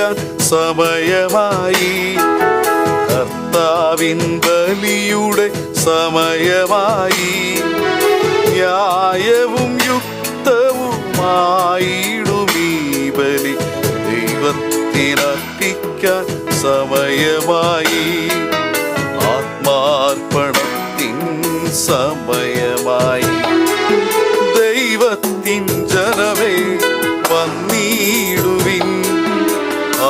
അർപ്പിക്കാൻ സമയമായി. കർത്താവിൻ ബലിയുടെ സമയമായി. ന്യായവും യുക്തവുമായിടുമീ ബലി ദൈവത്തിനർപ്പിക്കാൻ സമയമായി. ആത്മാർപ്പണത്തിൻ സമയമായി. ദൈവത്തിൻ ജനമേ വന്നിടുവിൻ,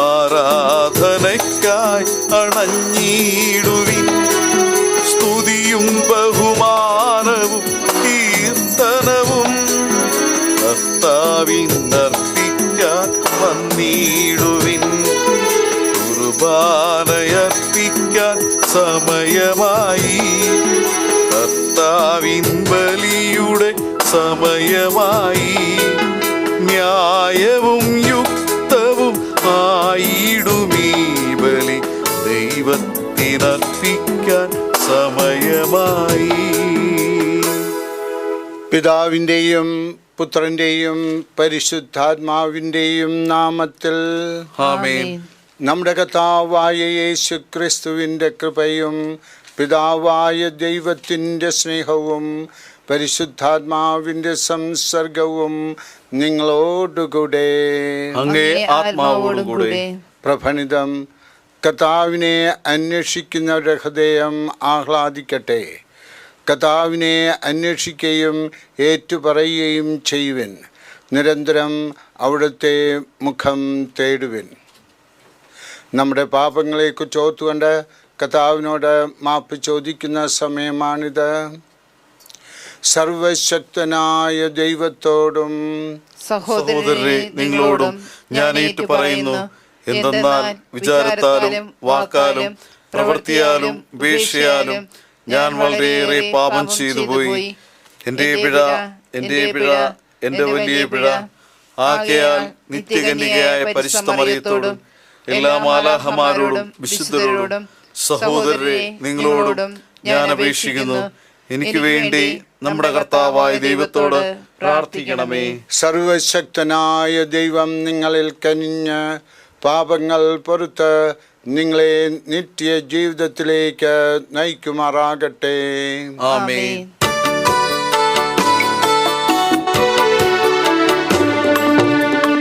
ആരാധനയ്ക്കായി അണഞ്ഞിടുവിൻ. സ്തുതിയും ബഹുമാനവും കീർത്തനവും കർത്താവിനർപ്പിക്കാൻ വന്നിടുവിൻ. കുർബാനയർപ്പിക്കാൻ സമയമായി. കർത്താവിൻ ബലിയുടെ സമയമായി. ന്യായവും യുക്തവും ആയിടുമീ ബലി ദൈവത്തിനർപ്പിക്കാൻ സമയമായി. പിതാവിൻ്റെയും പുത്രൻ്റെയും പരിശുദ്ധാത്മാവിൻ്റെയും നാമത്തിൽ ആമേൻ. നമ്മുടെ കർത്താവായ യേശു ക്രിസ്തുവിൻ്റെ കൃപയും പിതാവായ ദൈവത്തിൻ്റെ സ്നേഹവും പരിശുദ്ധാത്മാവിൻ്റെ സംസർഗവും നിങ്ങളോടുകൂടെ അങ്ങേ ആത്മാവോടുകൂടെ. പ്രഭണിതം. കർത്താവിനെ അന്വേഷിക്കുന്നവരുടെ ഹൃദയം ആഹ്ലാദിക്കട്ടെ. കർത്താവിനെ അന്വേഷിക്കുകയും ഏറ്റുപറയുകയും ചെയ്യുവിൻ. നിരന്തരം അവിടുത്തെ മുഖം തേടുവിൻ. നമ്മുടെ പാപങ്ങളെക്കുറിച്ച് ഓർത്തുകൊണ്ട് കർത്താവിനോട് മാപ്പ് ചോദിക്കുന്ന സമയമാണിത്. സർവശക്തനായ ദൈവത്തോടും സഹോദരരെ നിങ്ങളോടും ഞാൻ ഏറ്റു പറയുന്നു. എന്തെന്നാൽ വിചാരത്താലും വാക്കാലും പ്രവൃത്തിയാലും ഉപേക്ഷയാലും ഞാൻ വളരെയേറെ പാപം ചെയ്തു പോയി. എൻ്റെ പിഴ, എൻ്റെ പിഴ, എൻ്റെ വലിയ പിഴ. ആകയാൽ നിത്യകന്യകയായ പരിശുദ്ധ മറിയത്തോടും എല്ലാ മാലാഖമാരോടും വിശുദ്ധരോടും സഹോദരരെ നിങ്ങളോടും ഞാൻ അപേക്ഷിക്കുന്നു, എനിക്ക് വേണ്ടി നമ്മുടെ കർത്താവായ ദൈവത്തോട് പ്രാർത്ഥിക്കണമേ. സർവശക്തനായ ദൈവം നിങ്ങളിൽ കനിഞ്ഞ് പാപങ്ങൾ പൊറുത്ത് നിങ്ങളെ നിത്യ ജീവിതത്തിലേക്ക് നയിക്കുമാറാകട്ടെ. ആമേൻ.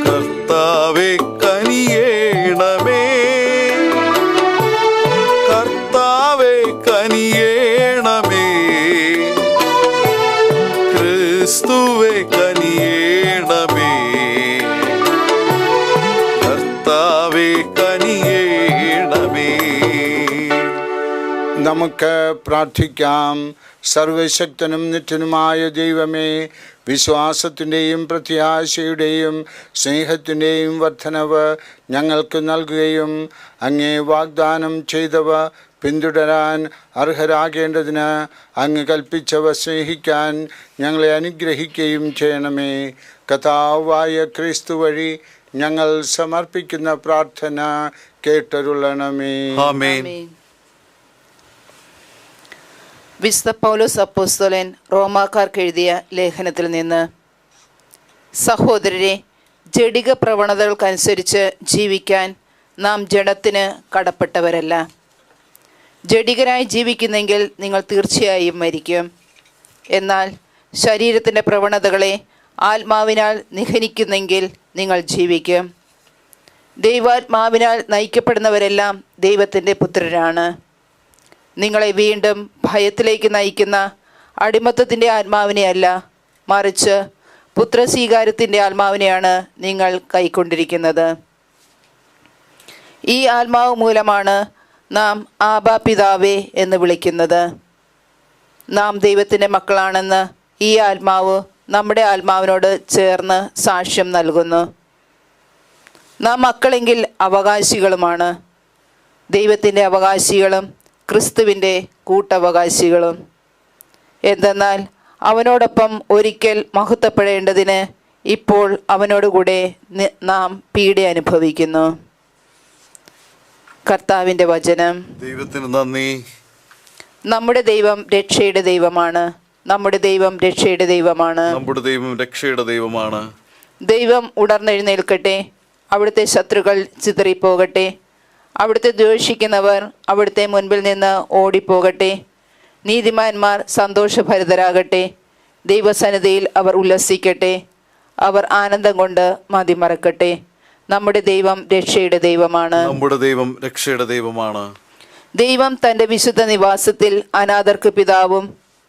കർത്താവേ കനിയേണമേ, കർത്താവേ കനിയേണമേ, ക്രിസ്തുവേ കനിയേണമേ, കർത്താവേ കനിയേണമേ. നമുക്ക് പ്രാർത്ഥിക്കാം. സർവശക്തനും നിത്യനുമായ ദൈവമേ, വിശ്വാസത്തിൻ്റെയും പ്രത്യാശയുടെയും സ്നേഹത്തിൻ്റെയും വർധനവ് ഞങ്ങൾക്ക് നൽകുകയും അങ്ങേ വാഗ്ദാനം ചെയ്തവ പിന്തുടരാൻ അർഹരാകേണ്ടതിന് അങ്ങ് കൽപ്പിച്ചവ സ്നേഹിക്കാൻ ഞങ്ങളെ അനുഗ്രഹിക്കുകയും ചെയ്യണമേ. കർത്താവായ ക്രിസ്തു വഴി ഞങ്ങൾ സമർപ്പിക്കുന്ന പ്രാർത്ഥന കേട്ടരുളണമേ. ആമേൻ. വിശുദ്ധ പൗലോസ് അപ്പോസ്തലൻ റോമാക്കാർക്ക് എഴുതിയ ലേഖനത്തിൽ നിന്ന്: സഹോദരരെ, ജഡിക പ്രവണതകൾക്കനുസരിച്ച് ജീവിക്കാൻ നാം ജഡത്തിന് കടപ്പെട്ടവരല്ല. ജഡികരായി ജീവിക്കുന്നെങ്കിൽ നിങ്ങൾ തീർച്ചയായും മരിക്കും. എന്നാൽ ശരീരത്തിൻ്റെ പ്രവണതകളെ ആത്മാവിനാൽ നിഹനിക്കുന്നെങ്കിൽ നിങ്ങൾ ജീവിക്കും. ദൈവാത്മാവിനാൽ നയിക്കപ്പെടുന്നവരെല്ലാം ദൈവത്തിൻ്റെ പുത്രരാണ്. നിങ്ങളെ വീണ്ടും ഭയത്തിലേക്ക് നയിക്കുന്ന അടിമത്തത്തിൻ്റെ ആത്മാവിനെയല്ല, മറിച്ച് പുത്രസ്വീകാരത്തിൻ്റെ ആത്മാവിനെയാണ് നിങ്ങൾ കൈക്കൊണ്ടിരിക്കുന്നത്. ഈ ആത്മാവ് മൂലമാണ് നാം ആബാ പിതാവേ എന്ന് വിളിക്കുന്നത്. നാം ദൈവത്തിൻ്റെ മക്കളാണെന്ന് ഈ ആത്മാവ് നമ്മുടെ ആത്മാവിനോട് ചേർന്ന് സാക്ഷ്യം നൽകുന്നു. നാം മക്കളെങ്കിൽ അവകാശികളുമാണ്, ദൈവത്തിൻ്റെ അവകാശികളും ക്രിസ്തുവിൻ്റെ കൂട്ടവകാശികളും. എന്തെന്നാൽ അവനോടൊപ്പം ഒരിക്കൽ മഹത്വപ്പെടേണ്ടതിന് ഇപ്പോൾ അവനോടുകൂടെ നാം പീഡ അനുഭവിക്കുന്നു. കർത്താവിൻ്റെ വചനം. ദൈവത്തിന് നന്ദി. നമ്മുടെ ദൈവം രക്ഷയുടെ ദൈവമാണ്. നമ്മുടെ ദൈവം രക്ഷയുടെ ദൈവമാണ്. നമ്മുടെ ദൈവം രക്ഷയുടെ ദൈവമാണ്. ദൈവം ഉണർന്നെഴുന്നേൽക്കട്ടെ. അവിടുത്തെ ശത്രുക്കൾ ചിതറിപ്പോകട്ടെ. അവിടുത്തെ ദ്വേഷിക്കുന്നവർ അവിടുത്തെ മുൻപിൽ നിന്ന് ഓടിപ്പോകട്ടെ. നീതിമാന്മാർ സന്തോഷഭരിതരാകട്ടെ. ദൈവസന്നിധിയിൽ അവർ ഉല്ലസിക്കട്ടെ. അവർ ആനന്ദം കൊണ്ട് മതിമറക്കട്ടെ. നമ്മുടെ ദൈവം രക്ഷയുടെ ദൈവമാണ്. നമ്മുടെ ദൈവം രക്ഷയുടെ ദൈവമാണ്. ദൈവം തൻ്റെ വിശുദ്ധ നിവാസത്തിൽ അനാഥർക്ക് പിതാവും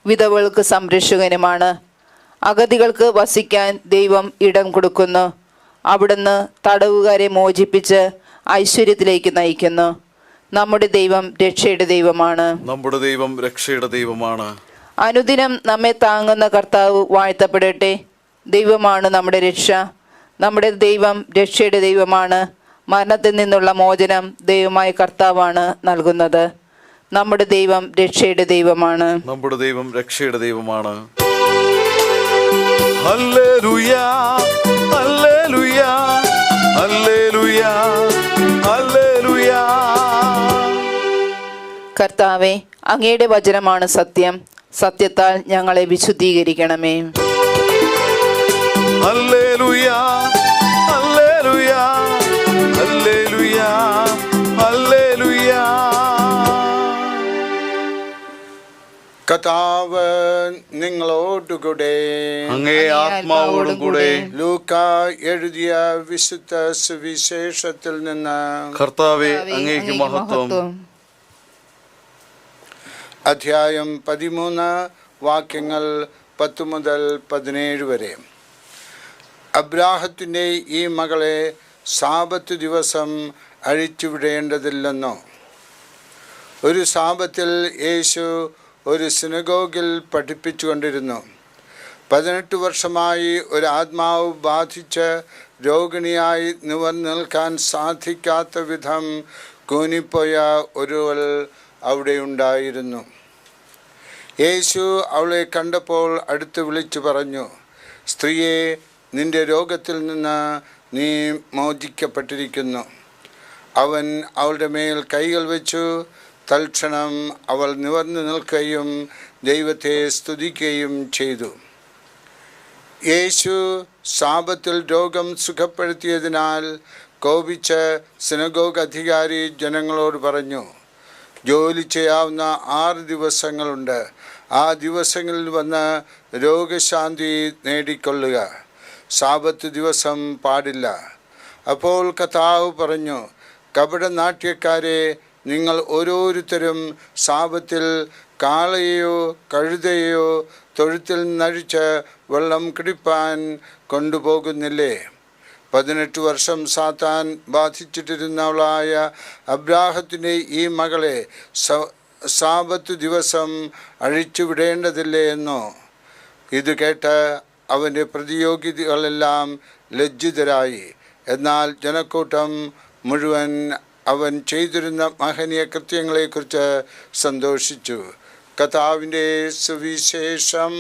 വിധവകൾക്ക് സംരക്ഷകനുമാണ്. അഗതികൾക്ക് വസിക്കാൻ ദൈവം ഇടം കൊടുക്കുന്നു. അവിടുന്ന് തടവുകാരെ മോചിപ്പിച്ച് ഐശ്വര്യത്തിലേക്ക് നയിക്കുന്നു. നമ്മുടെ ദൈവം രക്ഷയുടെ ദൈവമാണ്. നമ്മുടെ ദൈവം രക്ഷയുടെ ദൈവമാണ്. അനുദിനം നമ്മെ താങ്ങുന്ന കർത്താവ് വാഴ്ത്തപ്പെടട്ടെ. ദൈവമാണ് നമ്മുടെ രക്ഷ. നമ്മുടെ ദൈവം രക്ഷയുടെ ദൈവമാണ്. മരണത്തിൽ നിന്നുള്ള മോചനം ദൈവമായ കർത്താവാണ് നൽകുന്നത്. നമ്മുടെ ദൈവം രക്ഷയുടെ ദൈവമാണ്. നമ്മുടെ ദൈവം രക്ഷയുടെ ദൈവമാണ്. ഹല്ലേലൂയ, ഹല്ലേലൂയ, ഹല്ലേലൂയ, ഹല്ലേലൂയ. കർത്താവേ, അങ്ങയുടെ വചനമാണ് സത്യം. സത്യത്താൽ ഞങ്ങളെ വിശുദ്ധീകരിക്കണമേ. ഹല്ലേലൂയ, ഹല്ലേലൂയ, ഹല്ലേലൂയ, ഹല്ലേലൂയ. കർത്താവ് നിങ്ങളോടുകൂടെ, അങ്ങേ ആത്മാവോടും കൂടെ. ലൂക്ക എഴുതിയ വിശുദ്ധ സുവിശേഷത്തിൽ നിന്ന്. കർത്താവേ, അങ്ങേക്ക് മഹത്വം. അധ്യായം 13, വാക്യങ്ങൾ 10 മുതൽ 17 വരെ. അബ്രാഹത്തിൻ്റെ ഈ മകളെ സാബത്ത് ദിവസം അഴിച്ചുവിടേണ്ടതില്ലെന്നോ? ഒരു സാബത്തിൽ യേശു ഒരു സിനഗോഗിൽ പഠിപ്പിച്ചുകൊണ്ടിരുന്നു. 18 വർഷമായി ഒരു ആത്മാവ് ബാധിച്ച് രോഗിണിയായി നിവർന്നു നിൽക്കാൻ സാധിക്കാത്ത വിധം കൂനിപ്പോയ ഒരുവൾ അവിടെ ഉണ്ടായിരുന്നു. യേശു അവളെ കണ്ടപ്പോൾ അടുത്ത് വിളിച്ചു പറഞ്ഞു, സ്ത്രീയെ, നിന്റെ രോഗത്തിൽ നിന്ന് നീ മോചിക്കപ്പെട്ടിരിക്കുന്നു. അവൻ അവളുടെ മേൽ കൈകൾ വെച്ചു. തൽക്ഷണം അവൾ നിവർന്നു നിൽക്കുകയും ദൈവത്തെ സ്തുതിക്കുകയും ചെയ്തു. യേശു സാബത്തിൽ രോഗം സുഖപ്പെടുത്തിയതിനാൽ കോപിച്ച് സിനഗോഗ് അധികാരി ജനങ്ങളോട് പറഞ്ഞു, ജോലി ചെയ്യാവുന്ന 6 ദിവസങ്ങളുണ്ട്. ആ ദിവസങ്ങളിൽ വന്ന് രോഗശാന്തി നേടിക്കൊള്ളുക. സാബത്ത് ദിവസം പാടില്ല. അപ്പോൾ കർത്താവ് പറഞ്ഞു, കപടനാട്യക്കാരെ, നിങ്ങൾ ഓരോരുത്തരും സാബത്തിൽ കാളയെയോ കഴുതയെയോ തൊഴുത്തിൽ നിന്നഴിച്ച് വെള്ളം കുടിപ്പാൻ കൊണ്ടുപോകുന്നില്ലേ? 18 വർഷം സാത്താൻ ബാധിച്ചിട്ടിരുന്നവളായ അബ്രാഹത്തിൻ്റെ ഈ മകളെ സാബത്ത് ദിവസം അഴിച്ചുവിടേണ്ടതില്ലേ എന്നോ? ഇത് കേട്ട് അവൻ്റെ പ്രതിയോഗികളെല്ലാം ലജ്ജിതരായി. എന്നാൽ ജനക്കൂട്ടം മുഴുവൻ അവൻ ചെയ്തിരുന്ന മഹനീയ കൃത്യങ്ങളെക്കുറിച്ച് സന്തോഷിച്ചു. കർത്താവിൻ്റെ സുവിശേഷം.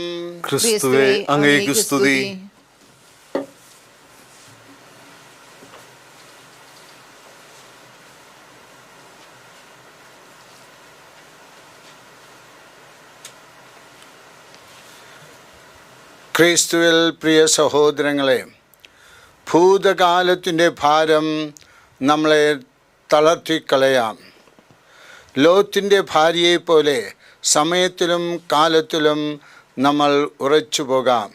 ക്രിസ്തുവേ, അങ്ങേക്ക് സ്തുതി. ക്രിസ്തുവിൽ പ്രിയ സഹോദരങ്ങളെ, ഭൂതകാലത്തിൻ്റെ ഭാരം നമ്മളെ തളർത്തിക്കളയാം. ലോത്തിൻ്റെ ഭാര്യയെപ്പോലെ സമയത്തിലും കാലത്തിലും നമ്മൾ ഉറച്ചു പോകാം.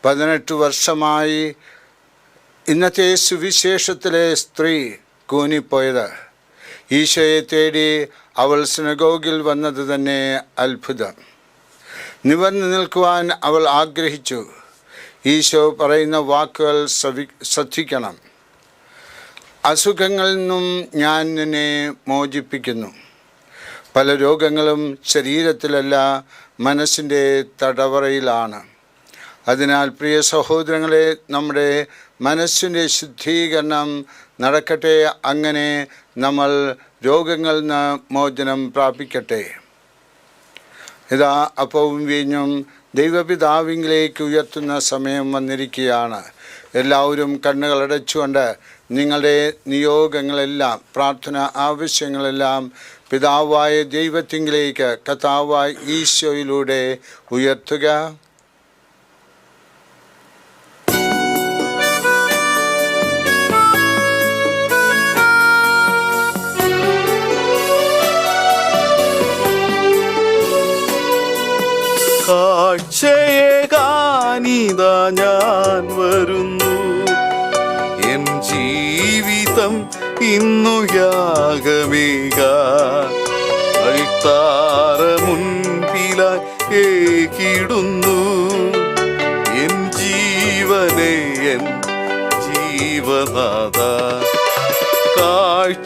18 വർഷമായി ഇന്നത്തെ സുവിശേഷത്തിലെ സ്ത്രീ കൂനിപ്പോയത്. ഈശോയെ തേടി അവൾ സിനഗോഗിൽ വന്നത് തന്നെ അത്ഭുതം. നിവർന്നു നിൽക്കുവാൻ അവൾ ആഗ്രഹിച്ചു. ഈശോ പറയുന്ന വാക്കുകൾ ശ്രദ്ധിക്കണം. അസുഖങ്ങളിൽ നിന്നും ഞാൻ നിന്നെ മോചിപ്പിക്കുന്നു. പല രോഗങ്ങളും ശരീരത്തിലല്ല, മനസ്സിൻ്റെ തടവറയിലാണ്. അതിനാൽ പ്രിയ സഹോദരങ്ങളെ, നമ്മുടെ മനസ്സിൻ്റെ ശുദ്ധീകരണം നടക്കട്ടെ. അങ്ങനെ നമ്മൾ രോഗങ്ങളിൽ നിന്ന് മോചനം പ്രാപിക്കട്ടെ. ഇതാ അപ്പവും വീഞ്ഞും ദൈവപിതാവിങ്കിലേക്ക് ഉയർത്തുന്ന സമയം വന്നിരിക്കുകയാണ്. എല്ലാവരും കണ്ണുകളടച്ചുകൊണ്ട് നിങ്ങളുടെ നിയോഗങ്ങളെല്ലാം, പ്രാർത്ഥന ആവശ്യങ്ങളെല്ലാം പിതാവായ ദൈവത്തിങ്കിലേക്ക് കർത്താവായ ഈശോയിലൂടെ ഉയർത്തുക. ഞാനിതാ ഞാൻ വരുന്നു. എൻ ജീവിതം ഇന്നു യാഗമേകാൻ അൾത്താര മുൻപിലായി ഏകിടുന്നു. എൻ ജീവനെ എൻ ജീവനാഥ കാഴ്ചയേകാനിതാ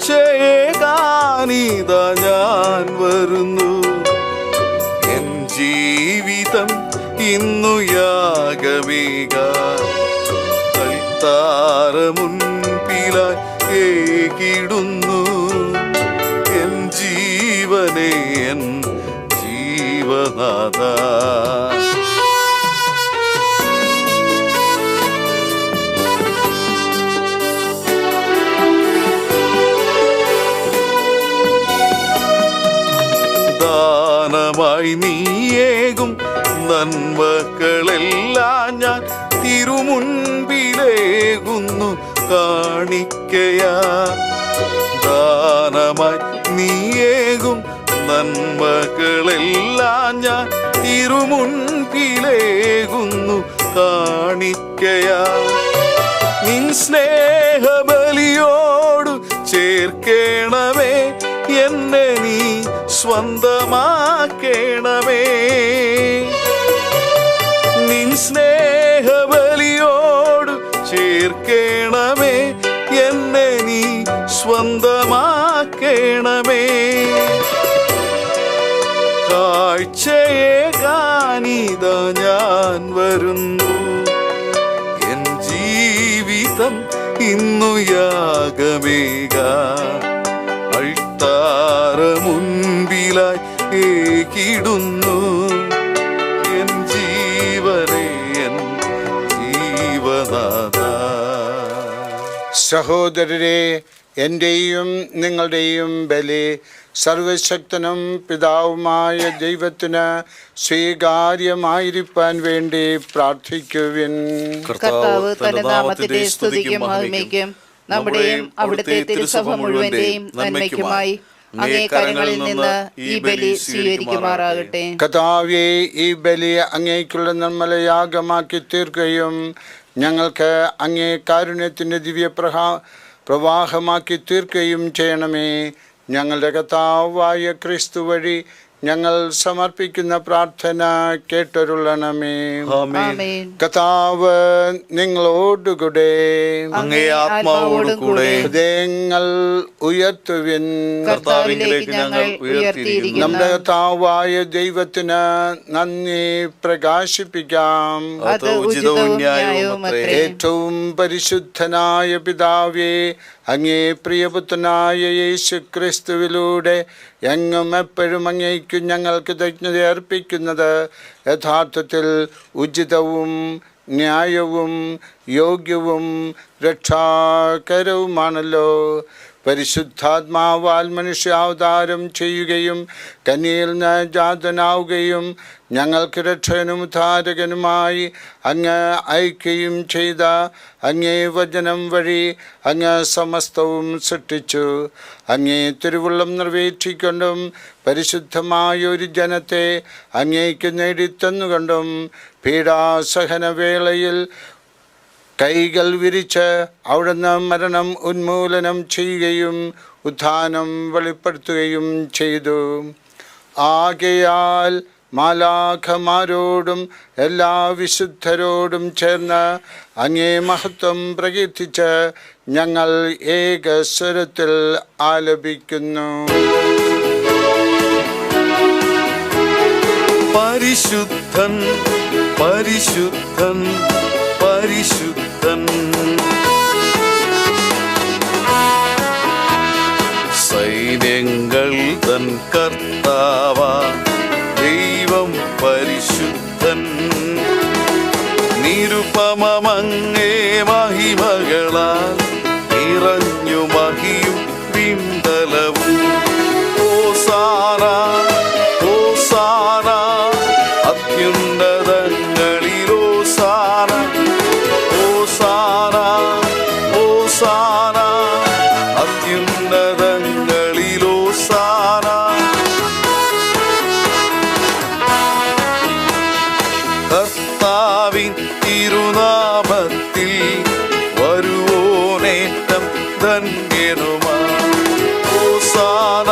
ഞാൻ വരുന്നു. എൻ ജീവിതം ഇന്നു യാഗമേകാൻ അൾത്താര മുൻപിലായി ഏകിടുന്നു. എൻ ജീവനെ എൻ ജീവനാഥ ദാനമായി നീയേകും നന്മകളെല്ലാം ഞാൻ തിരുമുൻപിലേകുന്നു കാണിക്കയാ. ദാനമായി നീയേകും നന്മകളെല്ലാം ഞാൻ തിരുമുൻപിലേകുന്നു കാണിക്കയാ. നിൻ സ്നേഹബലിയോടു ചേർക്കേണമേ എന്നെ നീ സ്വന്തമാക്കേണമേ. നിൻ സ്നേഹബലിയോടു ചേർക്കേണമേ എന്നെ നീ സ്വന്തമാക്കേണമേ. കാഴ്ചയേകാനിതാ ഞാൻ വരുന്നു. എൻ ജീവിതം ഇന്നു യാഗമേകാൻ അൾത്താര മുൻപിലായി ഏകിടുന്നു. എൻ ജീവനെ എൻ ജീവനാഥ. സഹോദരരെ, എൻ്റെയും നിങ്ങളുടെയും ബലി സർവശക്തനും പിതാവുമായ ദൈവത്തിന് സ്വീകാര്യമായിരിക്കാൻ വേണ്ടി പ്രാർത്ഥിക്കുവിൻ. കർത്താവ് തന്റെ നാമത്തിന്റെ സ്തുതിക്കും മഹിമയ്ക്കും നമ്മുടെയും അവിടുത്തെ തിരുസഭ മുഴുവന്റെയും നന്മയ്ക്കുമായി അങ്ങേ കരങ്ങളിൽ നിന്ന് ഈ ബലി സ്വീകരിക്കുമാറാകട്ടെ. കർത്താവേ, ഈ ബലി അങ്ങേക്കുള്ള നിർമ്മലയാഗമാക്കി തീർക്കുകയും ഞങ്ങൾക്ക് അങ്ങേ കാരുണ്യത്തിൻ്റെ പ്രവാഹമാക്കി തീർക്കുകയും ചെയ്യണമേ. ഞങ്ങളുടെ കർത്താവായ ക്രിസ്തു വഴി ഞങ്ങൾ സമർപ്പിക്കുന്ന പ്രാർത്ഥന കേട്ടരുളണമേ. കർത്താവ് നിങ്ങളോടുകൂടെ അങ്ങേ ആത്മാവോടും കൂടെ ഹൃദയങ്ങൾ ഉയർത്തുവിൻ. കർത്താവിലേക്ക് ഞങ്ങൾ ഉയർത്തിയിരിക്കുന്നു. നമ്മുടെ കർത്താവായ ദൈവത്തിന് നന്ദി പ്രകാശിപ്പിക്കാം. അത് ഉചിതവും ന്യായവുമത്രേ. ഏറ്റവും പരിശുദ്ധനായ പിതാവേ, അങ്ങേ പ്രിയപുത്രനായ യേശു ക്രിസ്തുവിലൂടെ എങ്ങും എപ്പോഴും അങ്ങേക്കു ഞങ്ങൾ കൃതജ്ഞത അർപ്പിക്കുന്നത് യഥാർത്ഥത്തിൽ ഉചിതവും ന്യായവും യോഗ്യവും രക്ഷാകരവുമാണല്ലോ. പരിശുദ്ധാത്മാവാൽ മനുഷ്യാവതാരം ചെയ്യുകയും കന്യയിൽ നിന്ന് ജാതനാവുകയും ഞങ്ങൾക്ക് രക്ഷകനും ഉദ്ധാരകനുമായി അങ്ങ് അയക്കുകയും ചെയ്ത അങ്ങേ വചനം വഴി അങ്ങ് സമസ്തവും സൃഷ്ടിച്ചു. അങ്ങേ തിരുവുള്ളം നിറവേറ്റിക്കൊണ്ടും പരിശുദ്ധമായ ഒരു ജനത്തെ അങ്ങേക്ക് നേടിത്തന്നുകൊണ്ടും പീഡാസഹനവേളയിൽ കൈകൾ വിരിച്ച് അവിടുന്ന് മരണം ഉന്മൂലനം ചെയ്യുകയും ഉത്ഥാനം വെളിപ്പെടുത്തുകയും ചെയ്തു. ആകയാൽ മാലാഖമാരോടും എല്ലാ വിശുദ്ധരോടും ചേർന്ന് അങ്ങേ മഹത്വം പ്രകീർത്തിച്ച് ഞങ്ങൾ ഏകസ്വരത്തിൽ ആലപിക്കുന്നു. പരിശുദ്ധൻ പരിശുദ്ധൻ പരിശുദ്ധൻ, സൈന്യങ്ങൾ തൻ കർത്താവ ദൈവം പരിശുദ്ധൻ. നിരുപമമങ്ങേ മഹിമകളാൽ നിറഞ്ഞു മഹിയും വിണ്ടലവും. ഹോസാന ഹോസാന അത്യുന്നതങ്ങളിൽ ഹോസാന. ധന്യനുമാ. ഹോസാന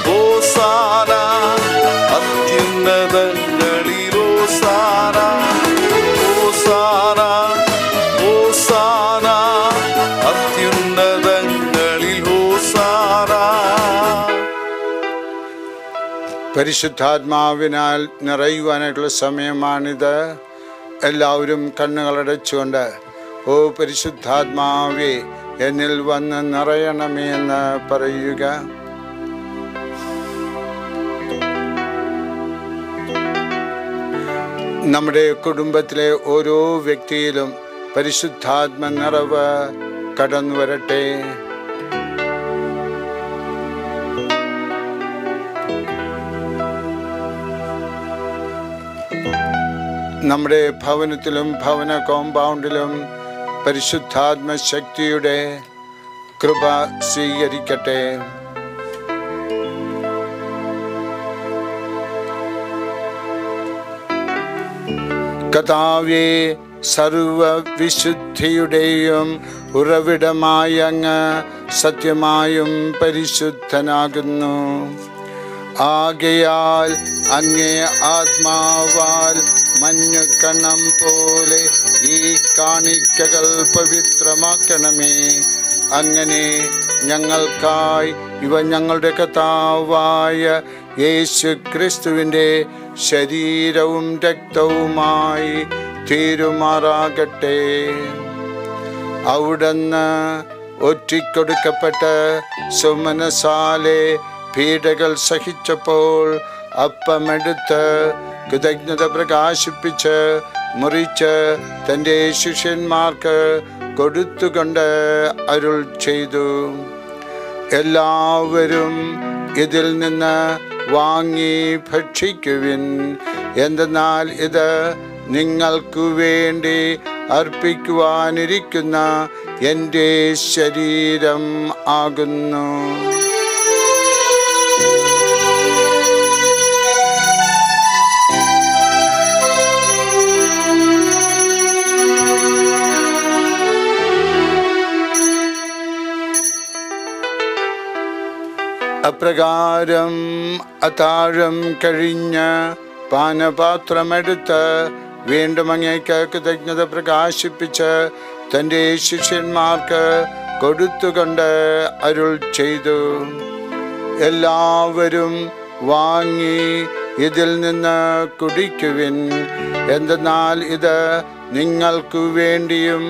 ഹോസാന അത്യുന്നതങ്ങളിൽ ഹോസാന. ഹോസാന ഹോസാന അത്യുന്നതങ്ങളിൽ ഹോസാന. പരിശുദ്ധാത്മാവിനാൽ നിറയുവാനായിട്ടുള്ള സമയമാണിത്. എല്ലാവരും കണ്ണുകളടച്ചുകൊണ്ട് ഓ പരിശുദ്ധാത്മാവേ എന്നിൽ വന്ന് നിറയണമേ എന്ന് പറയുക. നമ്മുടെ കുടുംബത്തിലെ ഓരോ വ്യക്തിയിലും പരിശുദ്ധാത്മ നിറവ് കടന്നു വരട്ടെ. നമ്മുടെ ഭവനത്തിലും ഭവന കോമ്പൗണ്ടിലും പരിശുദ്ധാത്മ ശക്തിയുടെ കൃപ സ്വീകരിക്കട്ടെ. കർത്താവേ, സർവവിശുദ്ധിയുടെയും ഉറവിടമായ അങ്ങ് സത്യമായും പരിശുദ്ധനാകുന്നു. ആകയാൽ അങ്ങേ ആത്മാവാൽ മഞ്ഞുകണം പോലെ ഈ കാണിക്കകൾ പവിത്രമാക്കണമേ. അങ്ങനെ ഞങ്ങൾക്കായി ഇവ ഞങ്ങളുടെ കർത്താവായ യേശു ക്രിസ്തുവിൻ്റെ ശരീരവും രക്തവുമായി തീരുമാറാകട്ടെ. അവിടുന്ന് ഒറ്റിക്കൊടുക്കപ്പെട്ട് സുമനസാലെ പീഡകൾ സഹിച്ചപ്പോൾ അപ്പമെടുത്ത് കൃതജ്ഞത പ്രകാശിപ്പിച്ച് മുറിച്ച് തൻ്റെ ശിഷ്യന്മാർക്ക് കൊടുത്തുകൊണ്ട് അരുൾ ചെയ്തു, എല്ലാവരും ഇതിൽ നിന്ന് വാങ്ങി ഭക്ഷിക്കുവിൻ. എന്തെന്നാൽ ഇത് നിങ്ങൾക്കു വേണ്ടി അർപ്പിക്കുവാനിരിക്കുന്ന എൻ്റെ ശരീരം ആകുന്നു. അപ്രകാരം അത്താഴം കഴിഞ്ഞ് പാനപാത്രമെടുത്ത് വീണ്ടും അങ്ങേക്ക് കൃതജ്ഞത പ്രകാശിപ്പിച്ച് തൻ്റെ ശിഷ്യന്മാർക്ക് കൊടുത്തുകൊണ്ട് അരുൾ ചെയ്തു, എല്ലാവരും വാങ്ങി ഇതിൽ നിന്ന് കുടിക്കുവിൻ. എന്തെന്നാൽ ഇത് നിങ്ങൾക്കു വേണ്ടിയും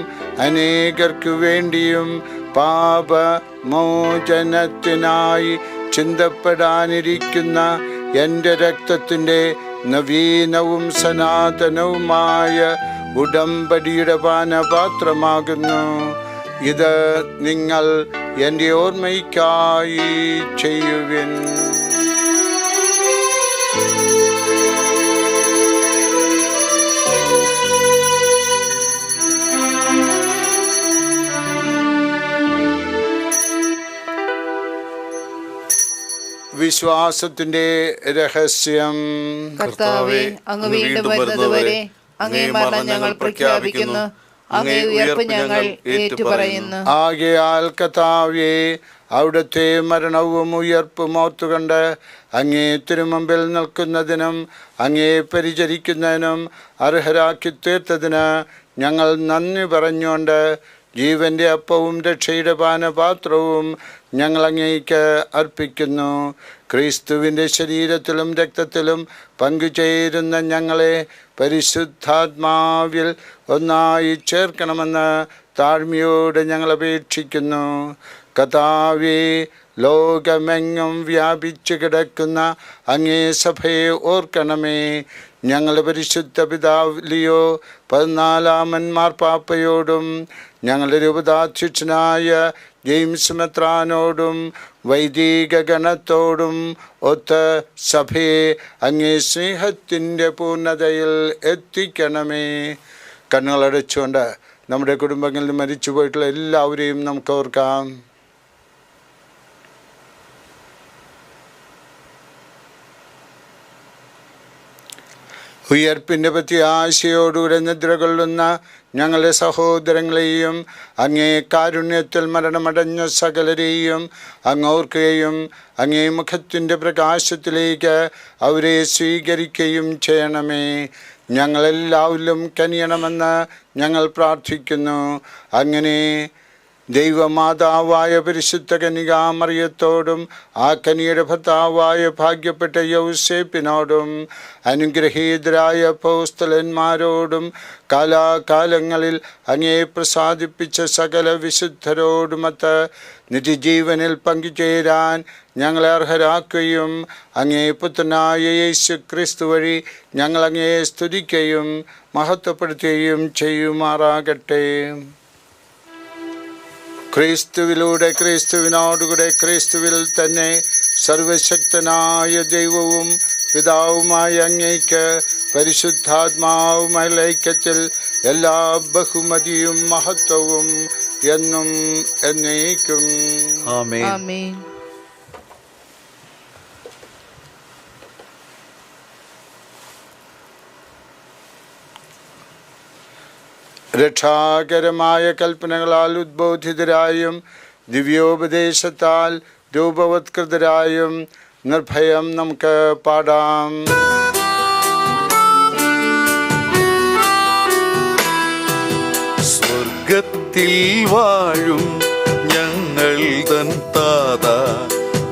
അനേകർക്കു വേണ്ടിയും പാപമോചനത്തിനായി ചിന്തപ്പെടാനിരിക്കുന്ന എൻ്റെ രക്തത്തിൻ്റെ നവീനവും സനാതനവുമായ ഉടമ്പടിയുടെ പാനപാത്രമാകുന്നു. ഇത് നിങ്ങൾ എൻ്റെ ഓർമ്മയ്ക്കായി ചെയ്യുവിൻ. വിശ്വാസത്തിന്റെ രഹസ്യം. കർത്താവേ, അങ്ങ് വീണ്ടും വരുന്നതുവരെ അങ്ങേ മരണം ഞങ്ങൾ പ്രഖ്യാപിക്കുന്നു, അങ്ങേ ഉയർപ്പ് ഞങ്ങൾ ഏറ്റുപറയുന്നു. ആകയാൽ കർത്താവേ, അവിടുത്തെ മരണവും ഉയർപ്പും ഓർത്തുകൊണ്ട് അങ്ങേ തിരുമുമ്പിൽ നിൽക്കുന്നതിനും അങ്ങേ പരിചരിക്കുന്നതിനും അർഹരാക്കി തീർത്തതിന് ഞങ്ങൾ നന്ദി പറഞ്ഞുകൊണ്ട് ജീവന്റെ അപ്പവും രക്ഷയുടെ പാനപാത്രവും ഞങ്ങൾ അങ്ങേക്ക് അർപ്പിക്കുന്നു. ക്രിസ്തുവിൻ്റെ ശരീരത്തിലും രക്തത്തിലും പങ്കുചേരുന്ന ഞങ്ങളെ പരിശുദ്ധാത്മാവിൽ ഒന്നായി ചേർക്കണമെന്ന് താഴ്മയോട് ഞങ്ങൾ അപേക്ഷിക്കുന്നു. കർത്താവേ, ലോകമെങ്ങും വ്യാപിച്ചു കിടക്കുന്ന അങ്ങേ സഭയെ ഓർക്കണമേ. ഞങ്ങളുടെ പരിശുദ്ധ പിതാവ് ലിയോ 14 മാർപ്പാപ്പയോടും ഞങ്ങളുടെ രൂപതാധ്യക്ഷനായ ജെയിംസ് മെത്രാനോടും വൈദിക ഗണത്തോടും ഒത്ത് സഭയെ അങ്ങേ സ്നേഹത്തിൻ്റെ പൂർണ്ണതയിൽ എത്തിക്കണമേ. കണ്ണുകളടച്ചുകൊണ്ട് നമ്മുടെ കുടുംബങ്ങളിൽ മരിച്ചു പോയിട്ടുള്ള എല്ലാവരെയും നമുക്ക് ഓർക്കാം. ഉയർപ്പിൻ്റെ പ്രത്യാശയോടുകൂടെ നിദ്ര കൊള്ളുന്ന ഞങ്ങളുടെ സഹോദരങ്ങളെയും അങ്ങേ കാരുണ്യത്തിൽ മരണമടഞ്ഞ സകലരെയും അങ്ങോർക്കുകയും അങ്ങേ മുഖത്തിൻ്റെ പ്രകാശത്തിലേക്ക് അവരെ സ്വീകരിക്കുകയും ചെയ്യണമേ. ഞങ്ങളെല്ലാവരിലും കനിയണമെന്ന് ഞങ്ങൾ പ്രാർത്ഥിക്കുന്നു. അങ്ങനെ ദൈവമാതാവായ പരിശുദ്ധ കന്യകാമറിയത്തോടും ആ കന്യയുടെ ഭർത്താവായ ഭാഗ്യപ്പെട്ട യൗസേപ്പിനോടും അനുഗ്രഹീതരായ അപ്പോസ്തലന്മാരോടും കാലാകാലങ്ങളിൽ അങ്ങേ പ്രസാദിപ്പിച്ച സകല വിശുദ്ധരോടുമൊത്ത് നിത്യജീവനിൽ പങ്കുചേരാൻ ഞങ്ങളെ അർഹരാക്കുകയും അങ്ങേ പുത്രനായ യേശു ക്രിസ്തു വഴി ഞങ്ങൾ അങ്ങേ സ്തുതിക്കുകയും മഹത്വപ്പെടുത്തുകയും ചെയ്യുമാറാകട്ടെ. ക്രിസ്തുവിലൂടെ ക്രിസ്തുവിനോടുകൂടെ ക്രിസ്തുവിൽ തന്നെ സർവശക്തനായ ദൈവവും പിതാവുമായ അങ്ങേക്ക് പരിശുദ്ധാത്മാവുമായ ഐക്യത്തിൽ എല്ലാ ബഹുമതിയും മഹത്വവും എന്നും എന്നേക്കും ആമേൻ. രക്ഷാകരമായ കൽപ്പനകളാൽ ഉദ്ബോധിതരായും ദിവ്യോപദേശത്താൽ രൂപവത്കൃതരായും നിർഭയം നമുക്ക് പാടാം. സ്വർഗത്തിൽ വാഴും ഞങ്ങൾ തൻ താതാ,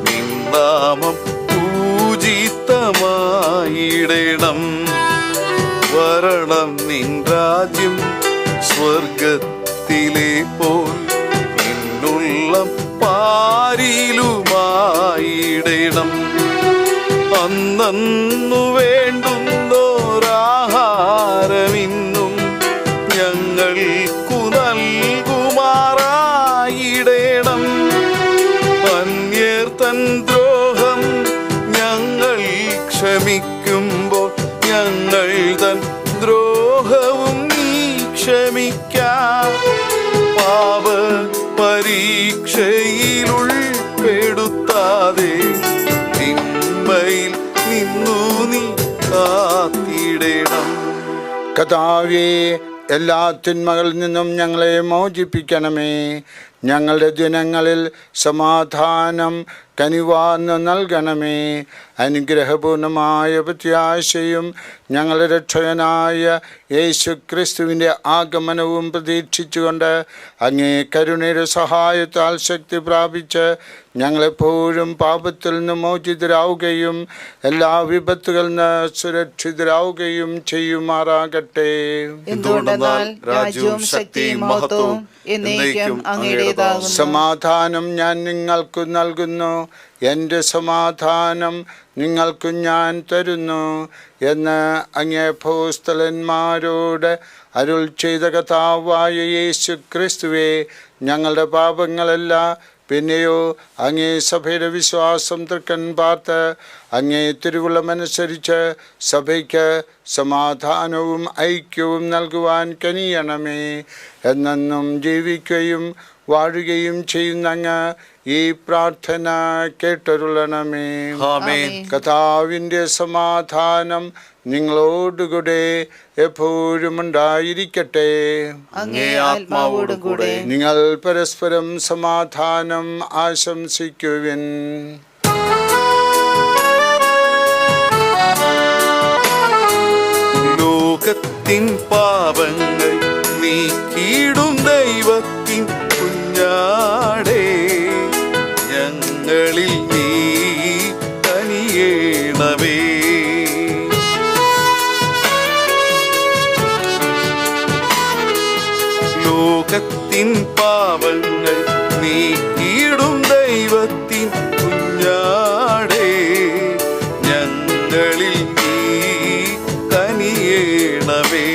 നിൻ നാമം പൂജിതമായിടണം. വരണം നിൻ രാജ്യം സ്വർഗത്തിലെ പോൽ നിന്നുള്ളം പാരിലുമായിടണം. അന്നു വേണ്ടുന്നോരാഹാരമിന്നും ഞങ്ങൾക്കു നൽകുമാറായിടണം. അന്യർ തൻ ദ്രോഹം ഞങ്ങൾ ക്ഷമിക്കുമ്പോൾ ഞങ്ങൾ തൻ ദ്രോഹവും ക്ഷമിക്കാം. പാപ പരീക്ഷയിൽ ഉൾപ്പെടുത്താതെ തിന്മയിൽ നിന്നു നീ കാത്തിടണം. കർത്താവേ, എല്ലാ തിന്മകളിൽ നിന്നും ഞങ്ങളെ മോചിപ്പിക്കണമേ. ഞങ്ങളുടെ ദിനങ്ങളിൽ സമാധാനം കനിവാർന്ന് നൽകണമേ. അനുഗ്രഹപൂർണമായ പ്രത്യാശയും ഞങ്ങളുടെ രക്ഷകനായ യേശു ക്രിസ്തുവിൻ്റെ ആഗമനവും പ്രതീക്ഷിച്ചുകൊണ്ട് അങ്ങേ കരുണയുടെ സഹായത്താൽ ശക്തി പ്രാപിച്ച് ഞങ്ങളെപ്പോഴും പാപത്തിൽ നിന്ന് മോചിതരാവുകയും എല്ലാ വിപത്തുകളിൽ നിന്ന് സുരക്ഷിതരാവുകയും ചെയ്യുമാറാകട്ടെ. എന്തുകൊണ്ടെന്നാൽ രാജ്യവും ശക്തിയും മഹത്വവും എന്നേക്കും അങ്ങയുടേതാകുന്നു. സമാധാനം ഞാൻ നിങ്ങൾക്ക് നൽകുന്നു, എൻ്റെ സമാധാനം നിങ്ങൾക്കു ഞാൻ തരുന്നു എന്ന് അങ്ങേ അപ്പോസ്തലന്മാരോട് അരുൾ ചെയ്ത കർത്താവായ യേശു ക്രിസ്തുവേ, ഞങ്ങളുടെ പാപങ്ങളല്ല പിന്നെയോ അങ്ങേ സഭയുടെ വിശ്വാസം തൃക്കൻ പാർത്ത് അങ്ങേ തിരുവുള്ളമനുസരിച്ച് സഭയ്ക്ക് സമാധാനവും ഐക്യവും നൽകുവാൻ കനിയണമേ. എന്നെന്നും ജീവിക്കുകയും വാഴുകയും ചെയ്യുന്ന അങ്ങ് ഈ പ്രാർത്ഥന കേട്ടരുളണമേ. ആമേൻ. കർത്താവിൻ്റെ സമാധാനം നിങ്ങളോടുകൂടെ എപ്പോഴും ഉണ്ടായിരിക്കട്ടെ. അങ്ങേ ആത്മാവോടും കൂടെ. നിങ്ങൾ പരസ്പരം സമാധാനം ആശംസിക്കുവിൻ. ലോകത്തിൻ പാപങ്ങൾ നീക്കിയിടും ദൈവത്തിൻ കുഞ്ഞാടേ, ഞങ്ങളിൽ നീ കനിയേണമേ. ലോകത്തിൻ പാപങ്ങൾ നീക്കിയിടും ദൈവത്തിൻ കുഞ്ഞാടേ, ഞങ്ങളിൽ നീ കനിയേണമേ.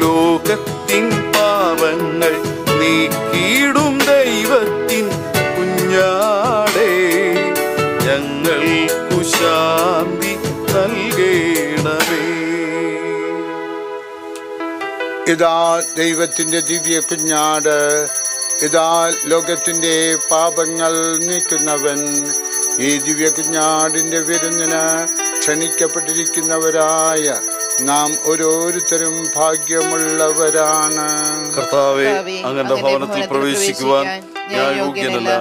ലോകത്തിൻ പാപങ്ങൾ നീക്കിയിടും ദൈവത്തിൻ കുഞ്ഞാടേ, ഞങ്ങൾക്കു ശാന്തി നൽകേണമേ. ഇതാ ദൈവത്തിൻ്റെ ദിവ്യ കുഞ്ഞാട്, ഇതാ ലോകത്തിൻ്റെ പാപങ്ങൾ നീക്കുന്നവൻ. ഈ ദിവ്യ കുഞ്ഞാടിൻ്റെ വിരുന്നിന് ക്ഷണിക്കപ്പെട്ടിരിക്കുന്നവരായ നാം ഓരോരുത്തരും ഭാഗ്യമുള്ളവരാണ്. കർത്താവേ, അങ്ങയുടെ ഭവനത്തിൽ പ്രവേശിക്കുവാൻ ഞാൻ യോഗ്യനല്ല.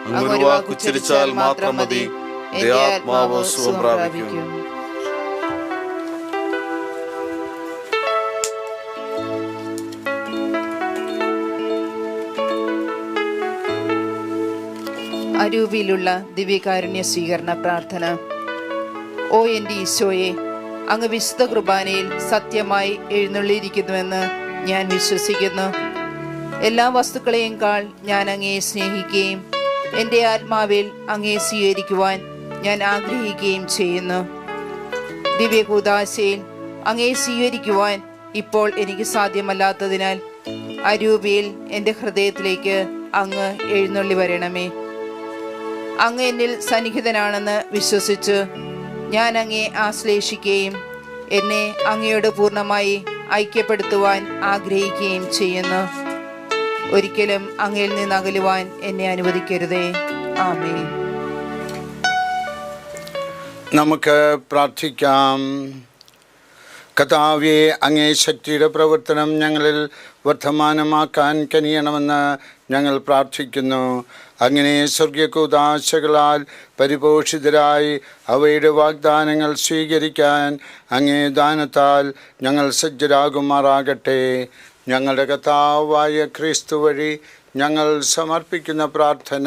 അങ്ങ് ഒരു വാക്കുച്ചരിച്ചാൽ മാത്രം മതി, എന്റെ ആത്മാവ് സുഖം പ്രാപിക്കും. അരൂപിയിലുള്ള ദിവ്യകാരുണ്യ സ്വീകരണ പ്രാർത്ഥന. ഓ എൻ്റെ ഈശോയെ, അങ്ങ് വിശുദ്ധ കുർബാനയിൽ സത്യമായി എഴുന്നള്ളിയിരിക്കുന്നുവെന്ന് ഞാൻ വിശ്വസിക്കുന്നു. എല്ലാ വസ്തുക്കളെയും കാൾ ഞാൻ അങ്ങയെ സ്നേഹിക്കുകയും എൻ്റെ ആത്മാവിൽ അങ്ങയെ സ്വീകരിക്കുവാൻ ഞാൻ ആഗ്രഹിക്കുകയും ചെയ്യുന്നു. ദിവ്യകൂദാശയിൽ അങ്ങയെ സ്വീകരിക്കുവാൻ ഇപ്പോൾ എനിക്ക് സാധ്യമല്ലാത്തതിനാൽ അരൂപിയിൽ എൻ്റെ ഹൃദയത്തിലേക്ക് അങ്ങ് എഴുന്നള്ളി വരണമേ. അങ്ങ് എന്നിൽ സന്നിഹിതനാണെന്ന് വിശ്വസിച്ച് ഞാൻ അങ്ങയെ ആശ്ലേഷിക്കുകയും എന്നെ അങ്ങയോട് പൂർണ്ണമായി ഐക്യപ്പെടുത്തുവാൻ ആഗ്രഹിക്കുകയും ചെയ്യുന്നു. ഒരിക്കലും അങ്ങയിൽ നിന്ന് അകലുവാൻ എന്നെ അനുവദിക്കരുതേ. ആമേൻ. നമുക്ക് പ്രാർത്ഥിക്കാം. കർത്താവേ, അങ്ങേ ശക്തിയുടെ പ്രവർത്തനം ഞങ്ങളിൽ വർദ്ധമാനമാക്കാൻ കനിയണമെന്ന് ഞങ്ങൾ പ്രാർത്ഥിക്കുന്നു. അങ്ങനെ സ്വർഗീയകൂദാശകളാൽ പരിപോഷിതരായി അവയുടെ വാഗ്ദാനങ്ങൾ സ്വീകരിക്കാൻ അങ്ങേ ദാനത്താൽ ഞങ്ങൾ സജ്ജരാകുമാറാകട്ടെ. ഞങ്ങളുടെ കർത്താവായ ക്രിസ്തു വഴി ഞങ്ങൾ സമർപ്പിക്കുന്ന പ്രാർത്ഥന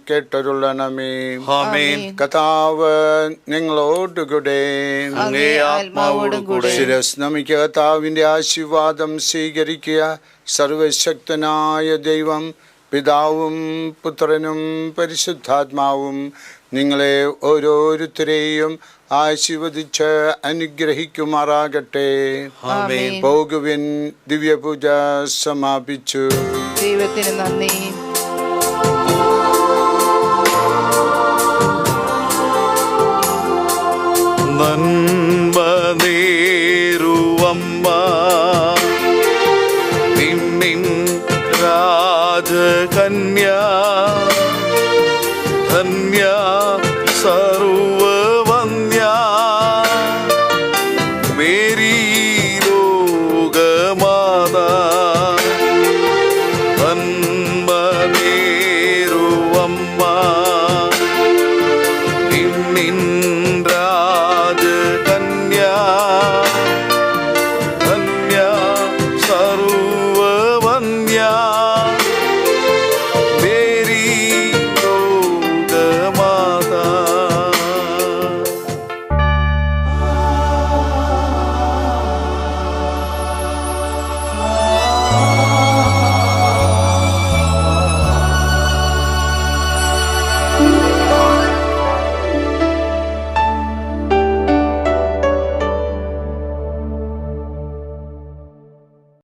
കേട്ടരുളണമേ. ആമേൻ. കർത്താവ് നിങ്ങളോടുകൂടെ, അങ്ങേ ആത്മാവോടുകൂടെ. ശിരസ് നമിക്കുക. കർത്താവിൻ്റെ ആശീർവാദം സ്വീകരിക്കുക. സർവശക്തനായ ദൈവം പിതാവും പുത്രനും പരിശുദ്ധാത്മാവും നിങ്ങളെ ഓരോരുത്തരെയും ആശീർവദിച്ച് അനുഗ്രഹിക്കുമാറാകട്ടെ. ആമേൻ. പോകുവിൻ. ദിവ്യപൂജ സമാപിച്ചു. ദൈവത്തിന് നന്ദി. നന്മ നേരുവമ്മ നിന്നിൻ രാജകന്യ ധന്യ സർവവന്യ മേരി